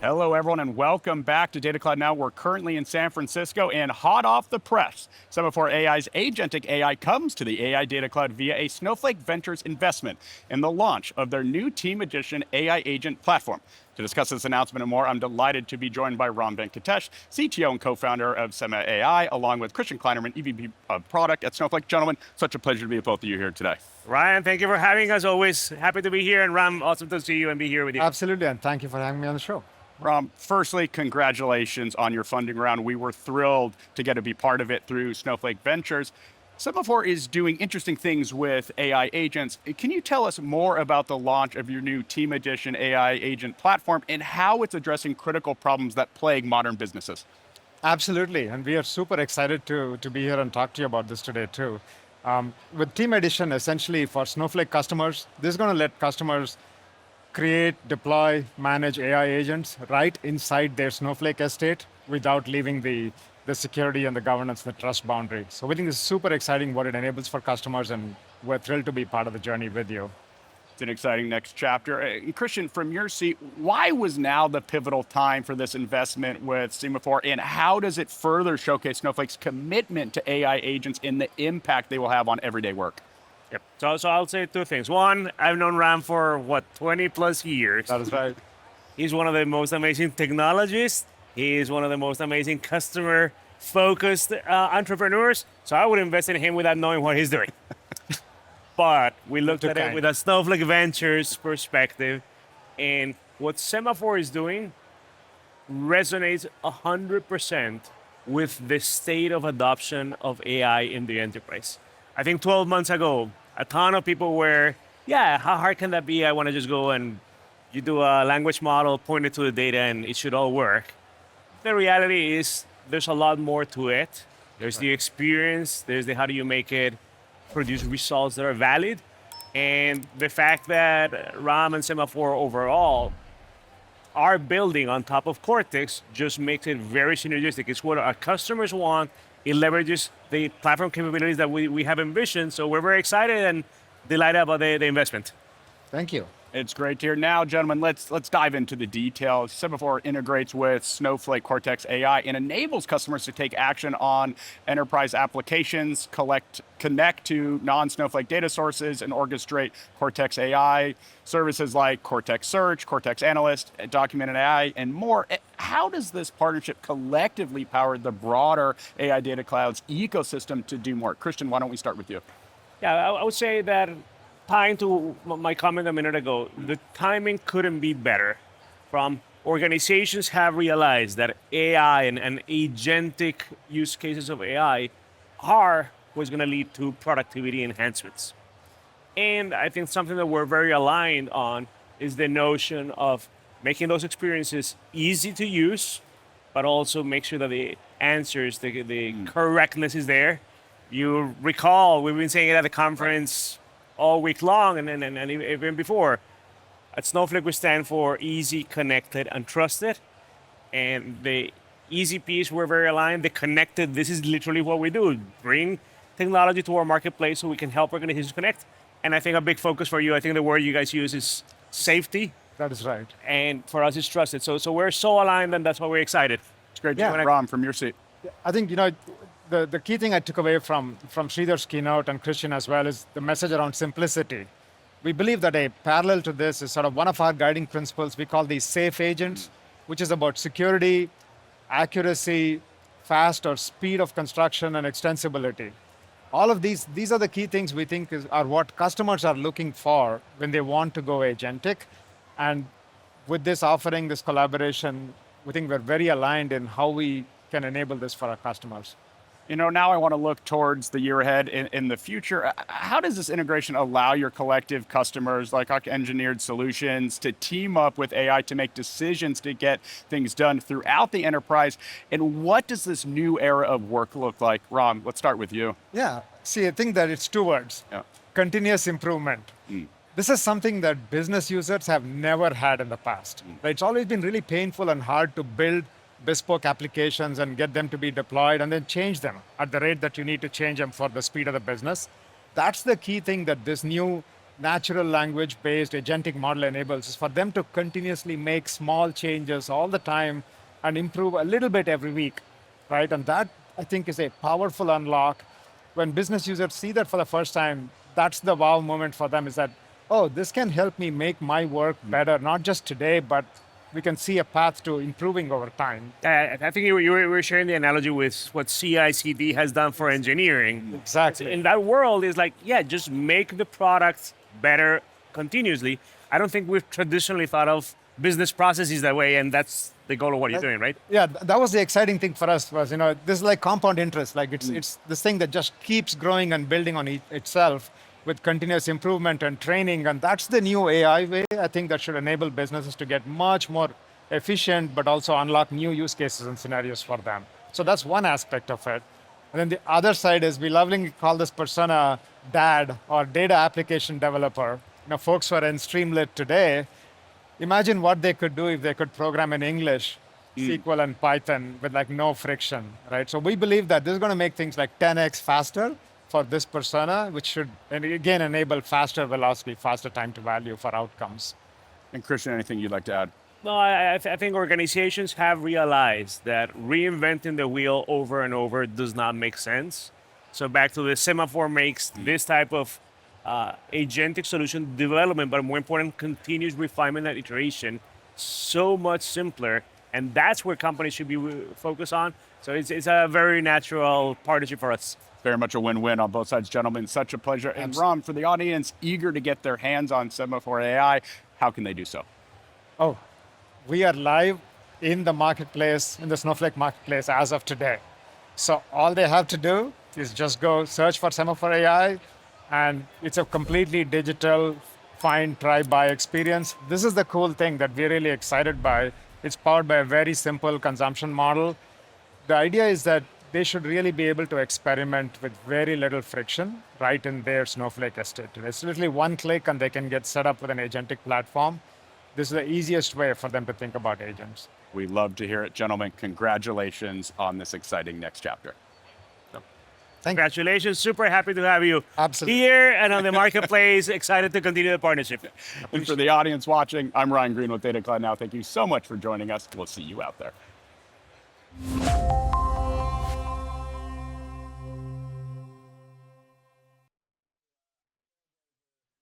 Hello, everyone, and welcome back to Data Cloud Now. We're currently in San Francisco, and hot off the press, Sema4.ai's Agentic AI comes to the AI Data Cloud via a Snowflake Ventures investment in the launch of their new Team Edition AI agent platform. To discuss this announcement and more, I'm delighted to be joined by Venkatesh, CTO and co-founder of Sema4.ai, along with Christian Kleinerman, EVP of Product at Snowflake. Gentlemen, such a pleasure to be with both of you here today. Ryan, thank you for having us. Always happy to be here. And Ram, awesome to see you and be here with you. Absolutely, and thank you for having me on the show. Firstly, congratulations on your funding round. We were thrilled to get to be part of it through Snowflake Ventures. Sema4 is doing interesting things with AI agents. Can you tell us more about the launch of your new Team Edition AI agent platform and how it's addressing critical problems that plague modern businesses? Absolutely, and we are super excited to be here and talk to you about this today too. With Team Edition, essentially for Snowflake customers, this is going to let customers create, deploy, manage AI agents right inside their Snowflake estate without leaving the security and the governance, the trust boundary. So we think this is super exciting what it enables for customers, and we're thrilled to be part of the journey with you. It's an exciting next chapter. Christian, from your seat, why was now the pivotal time for this investment with Sema4, and how does it further showcase Snowflake's commitment to AI agents and the impact they will have on everyday work? Yep. So I'll say two things. One, I've known Ram for 20 plus years. That is right. He's one of the most amazing technologists. He is one of the most amazing customer-focused entrepreneurs. So I would invest in him without knowing what he's doing. But we looked at it with a Snowflake Ventures perspective, and what Sema4 is doing resonates 100% with the state of adoption of AI in the enterprise. I think 12 months ago, a ton of people were, how hard can that be? I want to just go and you do a language model, point it to the data, and it should all work. The reality is there's a lot more to it. There's the experience, there's the how do you make it produce results that are valid, and the fact that Ram and Sema4 overall are building on top of Cortex just makes it very synergistic. It's what our customers want. It leverages the platform capabilities that we have envisioned. So we're very excited and delighted about the investment. Thank you. It's great to hear. Now, gentlemen, let's dive into the details. Sema4 integrates with Snowflake Cortex AI and enables customers to take action on enterprise applications, connect to non-Snowflake data sources, and orchestrate Cortex AI services like Cortex Search, Cortex Analyst, Document AI, and more. How does this partnership collectively power the broader AI Data Cloud's ecosystem to do more? Christian, why don't we start with you? Yeah, I would say that tying to my comment a minute ago, the timing couldn't be better. From organizations have realized that AI and agentic use cases of AI are what's going to lead to productivity enhancements. And I think something that we're very aligned on is the notion of making those experiences easy to use, but also make sure that the answers, the correctness is there. You recall, we've been saying it at the conference all week long and even before. At Snowflake, we stand for easy, connected, and trusted. And the easy piece, we're very aligned. The connected, this is literally what we do. Bring technology to our marketplace so we can help organizations connect. And I think a big focus for you, I think the word you guys use is safety. That is right. And for us, it's trusted. So we're so aligned, and that's why we're excited. It's great to hear. Ram, from your seat. I think, the key thing I took away from Sridhar's keynote and Christian as well is the message around simplicity. We believe that a parallel to this is sort of one of our guiding principles. We call these safe agents, which is about security, accuracy, fast or speed of construction, and extensibility. All of these are the key things we think are what customers are looking for when they want to go agentic. And with this offering, this collaboration, we think we're very aligned in how we can enable this for our customers. Now I want to look towards the year ahead in the future. How does this integration allow your collective customers, like engineered solutions, to team up with AI to make decisions to get things done throughout the enterprise? And what does this new era of work look like? Ram, let's start with you. Yeah, see, I think that it's two words. Continuous improvement. This is something that business users have never had in the past. It's always been really painful and hard to build bespoke applications and get them to be deployed and then change them at the rate that you need to change them for the speed of the business. That's the key thing that this new natural language-based agentic model enables is for them to continuously make small changes all the time and improve a little bit every week, right? And that, I think, is a powerful unlock. When business users see that for the first time, that's the wow moment for them, is that, oh, this can help me make my work better, not just today, but we can see a path to improving over time. I think you were sharing the analogy with what CI/CD has done for engineering. Exactly. In that world, is like, yeah, just make the product better continuously. I don't think we've traditionally thought of business processes that way, and that's the goal of what you're doing, right? Yeah, that was the exciting thing for us was, this is like compound interest. Like it's this thing that just keeps growing and building on itself with continuous improvement and training. And that's the new AI way, I think, that should enable businesses to get much more efficient, but also unlock new use cases and scenarios for them. So that's one aspect of it. And then the other side is we lovingly call this persona DAD, or data application developer. Folks who are in Streamlit today, imagine what they could do if they could program in English, SQL and Python with like no friction, right? So we believe that this is going to make things like 10x faster for this persona, which should, and again, enable faster velocity, faster time to value for outcomes. And Christian, anything you'd like to add? No, I think organizations have realized that reinventing the wheel over and over does not make sense. So back to the Sema4 makes this type of agentic solution development, but more important, continuous refinement and iteration so much simpler. And that's where companies should be focused on. So it's a very natural partnership for us. Very much a win-win on both sides, gentlemen. Such a pleasure. And Ram, for the audience eager to get their hands on Sema4.ai, how can they do so? Oh, we are live in the marketplace, in the Snowflake Marketplace as of today. So all they have to do is just go search for Sema4.ai, and it's a completely digital find, try, buy experience. This is the cool thing that we're really excited by. It's powered by a very simple consumption model. The idea is that they should really be able to experiment with very little friction right in their Snowflake estate. It's literally one click and they can get set up with an agentic platform. This is the easiest way for them to think about agents. We love to hear it, gentlemen. Congratulations on this exciting next chapter. Congratulations. Super happy to have you Absolutely. here and on the marketplace. Excited to continue the partnership. And for the audience watching, I'm Ryan Green with Data Cloud Now. Thank you so much for joining us. We'll see you out there.